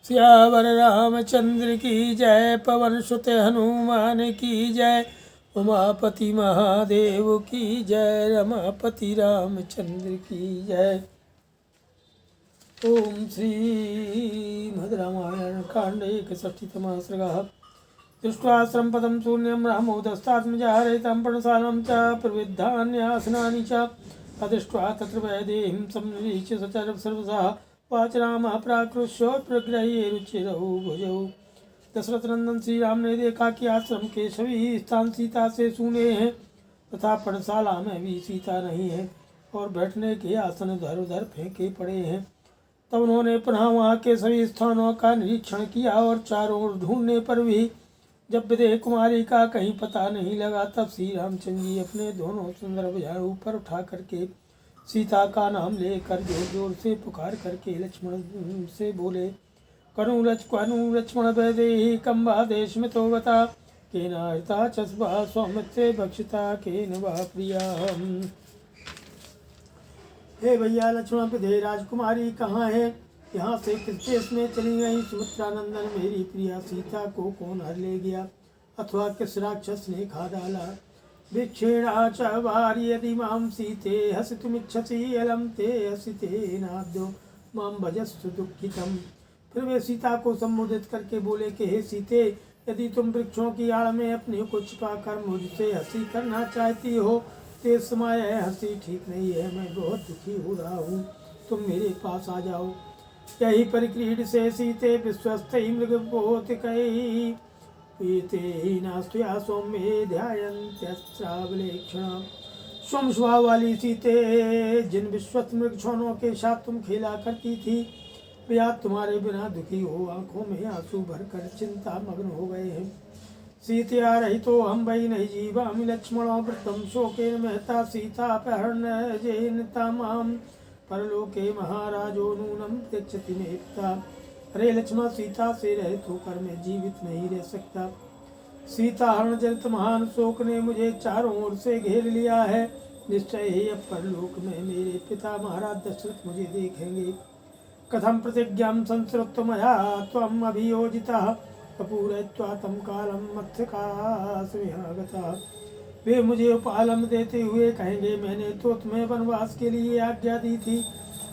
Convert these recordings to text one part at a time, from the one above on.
सियावर रामचंद्र की जय, पवन सुत हनुमान की जय, उमापति महादेव की जय, रमापति रामचंद्र की जय। ओम श्री मद्रामायण कांडे 61तमः सर्गः। दृष्ट्वा श्रमपदं शून्यं रामो दस्तात्मजाहरयितं पर्णशालं च प्रविद्धान्यासनानि च अदृष्ट्वा तत्र वैदेहीं संनिरीक्ष्य सचर सर्वशः वाच रामः प्राकृष्योत्प्रग्रह्य रुचिरौ भुजौ। दशरथ नंदन श्री राम ने देखा कि आश्रम के सभी स्थान सीता से सूने हैं तथा पर्णशाला में भी सीता नहीं है और बैठने के आसन उधर उधर फेंके पड़े हैं। तब उन्होंने पुनः वहाँ के सभी स्थानों का निरीक्षण किया और चारों ओर ढूंढने पर भी जब विदेह कुमारी का कहीं पता नहीं लगा, तब श्री रामचंद्र जी अपने दोनों सुंदर भुजाएं ऊपर उठा करके सीता का नाम लेकर जोर जोर से पुकार करके लक्ष्मण से बोले, कनु लक्ष्मण वैदेही कम्बा देश में तो बता, के नाता चस्बा सौमित्र भक्षिता के नवा प्रिया। हे भैया लक्ष्मण, विदेह राजकुमारी कहाँ है? यहाँ से किस देश में चली गई? सुमित्रा नंदन मेरी प्रिया सीता को कौन हर ले गया अथवा किस राक्षस ने खा डाला? विक्षेणा च वार्य यदि माम सीते हसितुमिच्छसि अलम ते हसिते नाद्यो माम भजस्तु दुःखितम। फिर वे सीता को संबोधित करके बोले कि हे सीते, यदि तुम वृक्षों की आड़ में अपने को छिपाकर मुझसे हंसी करना चाहती हो तो इस समय हंसी ठीक नहीं है, मैं बहुत दुखी हो रहा हूँ, तुम मेरे पास आ जाओ। यही परिक्रीड से सीते विश्वस्त मृग बोत कही पीते ही नास्तुया सौम्ये ध्यायन्त्यस्त्रावलेक्षण। स्वम स्वभाव वाली सीते, जिन विश्वस्त मृग छोनों के साथ तुम खेला करती थी, वे आज तुम्हारे बिना दुखी हो आंखों में आंसू भरकर चिंता मग्न हो गए हैं। सीतया रही तो हम वही नहीं जीवामि लक्ष्मणो वृत्तम शोकेन महता सीता अपहरण जेन तामाम परलोके महाराजो नूनम त्यक्षति मे पिता। अरे लक्ष्मण, सीता से रहित होकर मैं जीवित नहीं रह सकता। सीता हरण जनित महान शोक ने मुझे चारों ओर से घेर लिया है। निश्चय ही अब परलोक में मेरे पिता महाराज दशरथ मुझे देखेंगे। कथम प्रतिज्ञां संसृत्य मया त्वम् अभियोजितः कपूरयित्वा तं कालं मत्स्यकासुमिहागतः। वे मुझे उपालम देते हुए कहेंगे, मैंने तो तुम्हें वनवास के लिए आज्ञा दी थी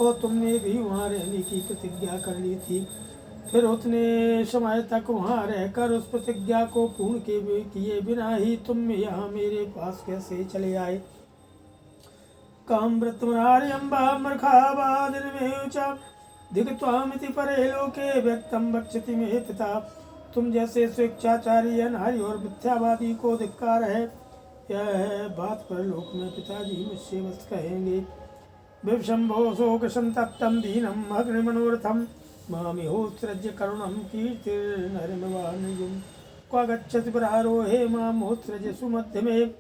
और तुमने भी वहाँ रहने की प्रतिज्ञा कर ली थी। फिर उतने समय तक वहाँ रहकर उस प्रतिज्ञा को पूर्ण किए बिना ही तुम यहाँ मेरे पास कैसे चले आए? कामव्रतमनार्यम्बा मर्खाबादिनमेव च दिग्त्वामिति परे लोके व्यक्तम बक्षति मे पिता। तुम जैसे स्वेच्छाचारी नारी और मिथ्यावादी को धिक्कार है, यह बात पर लोक में पिताजी मुझसे बस कहेंगे। विभशंभो शोक संतप्तम दीनम अग्निमनोरथम मामिहोत्सृज्य करुणम कीर्तिर्नरिमवानिजुम क्व गच्छति परारोहे मामोत्सृज्य सुमध्य में।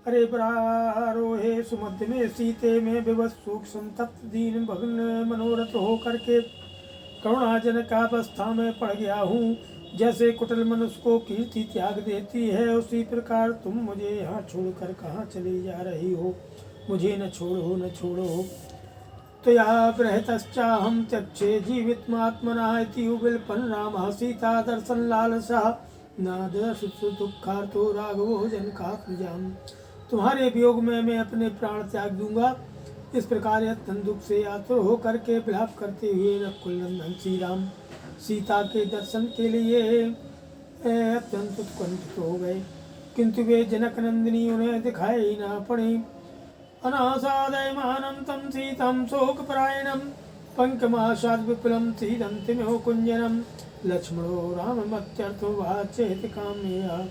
अरे परारोहे सुमध्य में सीते में विवश शोक संतप्त दीन भग्न मनोरथ हो करके करुणाजनक अवस्था में पड़ गया हूँ। जैसे कुटिल मनुष्य को कीर्ति त्याग देती है, उसी प्रकार तुम मुझे यहाँ छोड़कर कहाँ चली जा रही हो? मुझे न छोड़ो न छोड़ो। तो या बृहतश्चाहं त्यक्षे जीवितमात्मना इति विलपन् रामः सीता दर्शन लालसः नादशुत्सु दुःखार्तो राघवो जनकात्मजाम्। तुम्हारे वियोग में मैं अपने प्राण त्याग दूंगा। इस प्रकार अत्यंत दुख से आतुर होकर के विलाप करते हुए नकुल नंदन श्री राम सीता के दर्शन के लिए अत्यंत उत्कंठित हो गए, किंतु वे जनक नंदिनी उन्हें दिखाई न पड़ी। अनासादयमानं तं सीतं शोकपरायणं पंकमाशाद् विपुलं सीदन्तिमिहो कुञ्जनं लक्ष्मणो राममत्यर्थो वाचेति काम्यया।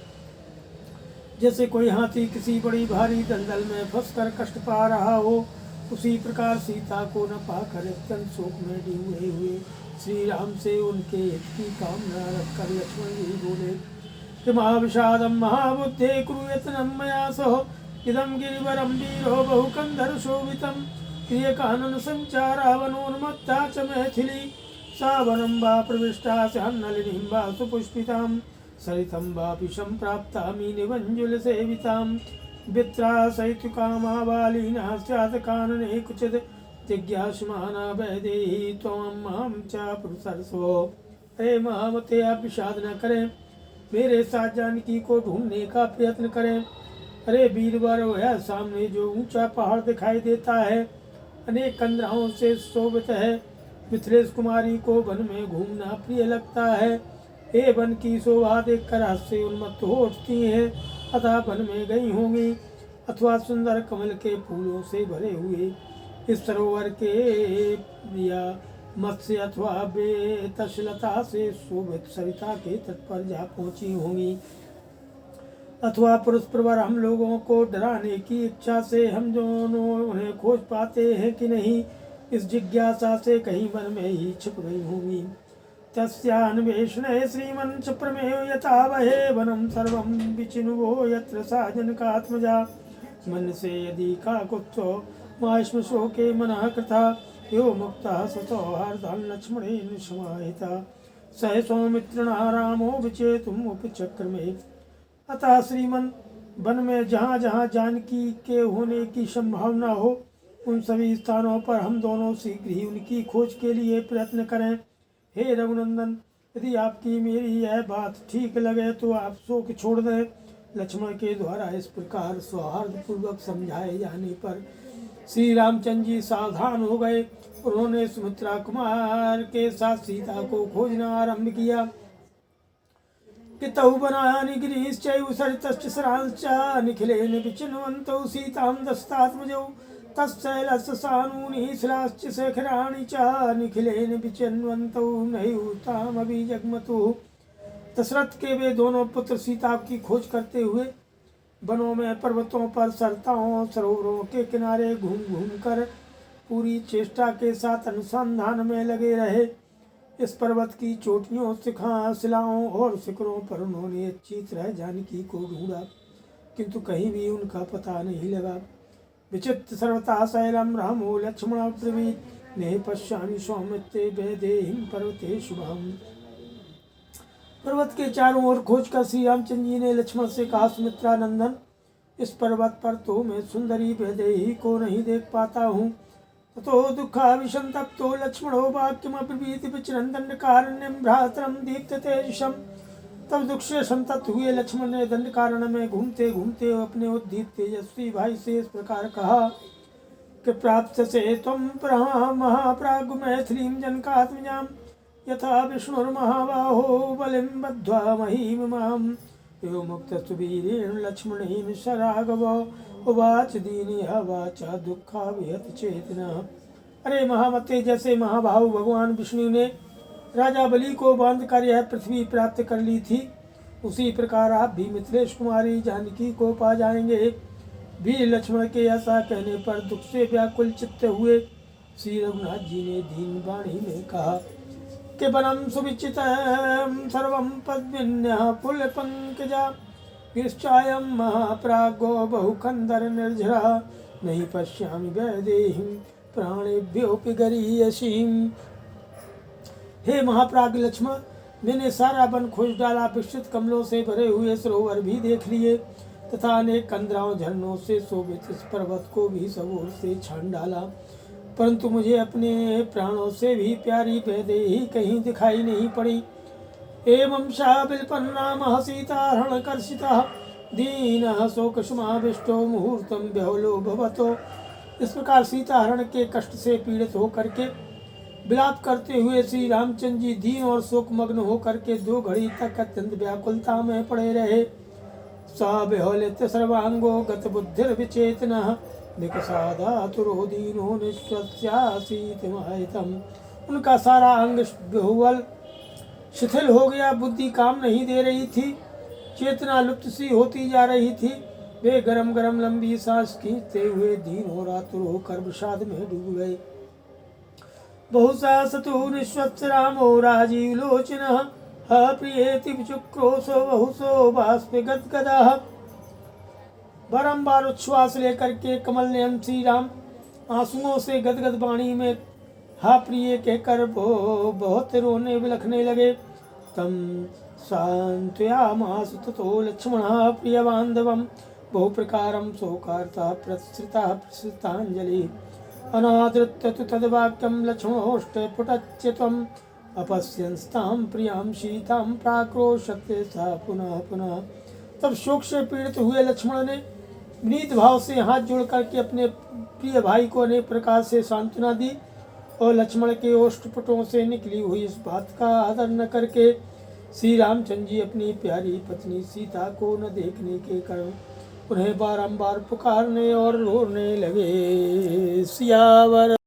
जैसे कोई हाथी किसी बड़ी भारी दलदल में फंसकर कष्ट पा रहा हो, उसी प्रकार सीता को न पाकर अत्यंत शोक में डूबे हुए श्री राम से उनके हित की कामना रखकर लक्ष्मण जी बोले कि महाविषादम महाबुद्धे कुरुयत्नं मया सह इदं गिरिवरं वीरो बहुकंधर शोभितं प्रियकानन संचारा वनोन्मत्ता च मैथिली सा वनं वा प्रविष्टा स्यान्नलिनीं वा सुपुष्पितां सरितं वापि सम्प्राप्तामि निवञ्जुलसेवितां वित्रासयितुकामावालीना स्यात् कानने कुचित् जिज्ञासमाना वैदेही त्वं मां च पुरुषर्षो अरे महामते आप विषाद न करें, मेरे साथ जानकी को ढूंढने का प्रयत्न करें। अरे वीरवर, वह सामने जो ऊंचा पहाड़ दिखाई देता है अनेक कंदराओं से शोभित है। मिथिलेश कुमारी को वन में घूमना प्रिय लगता है। हे वन की शोभा देखकर हंस उन्मत्त हो उठती हैं, अतः वन में गई होंगी, अथवा सुंदर कमल के फूलों से भरे हुए इस सरोवर के या मत्स्य अथवा बेतशलता से शोभित सरिता के तट पर जा पहुंची होंगी, अथवा पुरुष प्रवर हम लोगों को डराने की इच्छा से हम दोनों उन्हें खोज पाते हैं कि नहीं, इस जिज्ञासा से कहीं मन में ही छिप गई होंगी। तस्यान्वेषणे श्रीमन् प्रमेय यथा वहे वनम सर्वं विचिनुवो यत्र सा जनकात्मजा मन से यदि काकुत्सो माश्म शोके मनः कृता यो मुक्तः ससौहार्दं लक्ष्मणेन समाहिता सह सौमित्रिणा रामो विचेतुम् उपचक्रमे। अतः श्रीमन वन में जहाँ जहाँ जानकी के होने की संभावना हो उन सभी स्थानों पर हम दोनों शीघ्र ही उनकी खोज के लिए प्रयत्न करें। हे रघुनंदन, यदि आपकी मेरी यह बात ठीक लगे तो आप शोक छोड़ दें। लक्ष्मण के द्वारा इस प्रकार सौहार्दपूर्वक समझाए जाने पर श्री रामचंद्र जी सावधान हो गए। उन्होंने सुमित्रा कुमार के साथ सीता को खोजना आरंभ किया। पितौ बनानि गिरीश्चैव सरितश्च सरांश्च निखिलेन विचिन्वन्तौ सीतां दशरथात्मजौ तत्शैलस्य सानूनि शिलाश्च शेखराणि च निखिलेन विचिन्वन्तौ नैतामपि जग्मतुः। दशरथ के वे दोनों पुत्र सीता की खोज करते हुए वनों में, पर्वतों पर, सरताओं, सरोवरों के किनारे घूम घूम कर पूरी चेष्टा के साथ अनुसंधान में लगे रहे। इस पर्वत की चोटियों, शिलाओं और शिखरों पर उन्होंने अच्छी तरह जानकी को ढूंढा, किंतु कहीं भी उनका पता नहीं लगा। विचित्र सर्वथा शैलम रामो लक्ष्मण ब्रवीत ने पश्यामि सौमित्रे वैदेहीं पर्वते शुभम। पर्वत के चारों ओर खोज कर श्री रामचंद्र जी ने लक्ष्मण से कहा, सुमित्रा नंदन, इस पर्वत पर तो मैं सुंदरी वैदेही को नहीं देख पाता हूँ। तो दुःखाविसंतप्तो लक्ष्मणो वाक्यमब्रवीत विचिरन्दण्डकारण्यं भ्रातरं दीप्ततेजसं। तब दुख से संतप्त हुए लक्ष्मण ने दंडकारण्य में घूमते घूमते अपने उद्दीप्त तेजस्वी भाई से इस प्रकार कहा कि प्राप्त से त्वं महाप्राज्ञ मैथिलीं जनकात्मजां यथा विष्णुर्महाबाहो बलिं बद्ध्वा महीमिमाम्। यो मुक्तस्तुवीरेण लक्ष्मणेन शराघव उवाच दीनया वाचा दुखा विहत चेतना। अरे महामते, जैसे महाबाहु भगवान विष्णु ने राजा बलि को बांध कर यह पृथ्वी प्राप्त कर ली थी, उसी प्रकार आप भी मिथिलेश कुमारी जानकी को पा जाएंगे। वीर लक्ष्मण के ऐसा कहने पर दुख से व्याकुल चित्त हुए श्री रघुनाथ जी ने दीन वाणी में कहा कि वनम सुविचितम सर्वं पद्मिन्यः पुल्लपंकजा गिरिश्चायं महाप्राज्ञो बहुकंदर निर्झरा नहीं पश्यामि वैदेहीं प्राणेभ्योऽपि गरीयसीम्। हे महाप्राज्ञ लक्ष्मण, मैंने सारा वन खोज डाला, विस्तृत कमलों से भरे हुए सरोवर भी देख लिए तथा अनेक कंदराओं झरनों से शोभित इस पर्वत को भी सब ओर से छान डाला, परंतु मुझे अपने प्राणों से भी प्यारी वैदेही कहीं दिखाई नहीं पड़ी। एवं शाबिलपन्नामः सीताहरणकर्षितः दीनः शोकसमाविष्टो मुहूर्तं व्यहुलो भवतो। इस प्रकार सीताहरण के कष्ट से पीड़ित होकर के विलाप करते हुए श्री रामचंद्र जी दीन और शोकमग्न होकर के 2 घड़ी तक अत्यंत व्याकुलता में पड़े रहे। स बेहलित सर्वांगो गत बुद्धिर्विचेतनः विकसादातुरो दीनो निःश्वस्यासीतिमाहितम्। उनका सारा अंग बेहुबल शिथिल हो गया, बुद्धि काम नहीं दे रही थी, चेतना लुप्त सी होती जा रही थी। वे गरम गरम लंबी सांस खींचते हुए दीन और आतुर होकर विषाद में डूब गए। बहुसा सतु निःश्वत्स रामो राजीव लोचनः प्रियेति विचुक्रोशो बहुसो बाष्पे गदगदः। बारंबार उच्छ्वास लेकर के कमल नयन श्री राम आंसुओं से गदगद वाणी में हा प्रिय कहकर बहुत रोने बिलखने लगे। तम सांत्वयामास ततो लक्ष्मणः प्रिय बांधवम् बहु प्रकारं शोकार्तः प्रसृतः प्रसृतांजलि। अनादृत्य तु तद्वाक्यं लक्ष्मणोष्टे पुटच्य त्वं अपश्यंस्तां प्रियां सीतां प्राक्रोशते सा पुनः पुनः। तब शोक से पीड़ित हुए लक्ष्मण ने विनीत भाव से हाथ जोड़ करके अपने प्रिय भाई को अनेक प्रकार से सांत्वना दी, और लक्ष्मण के ओष्ठपुटों से निकली हुई इस बात का आदर न करके श्री रामचंद्र जी अपनी प्यारी पत्नी सीता को न देखने के कारण उन्हें बारंबार पुकारने और रोने लगे। सियावर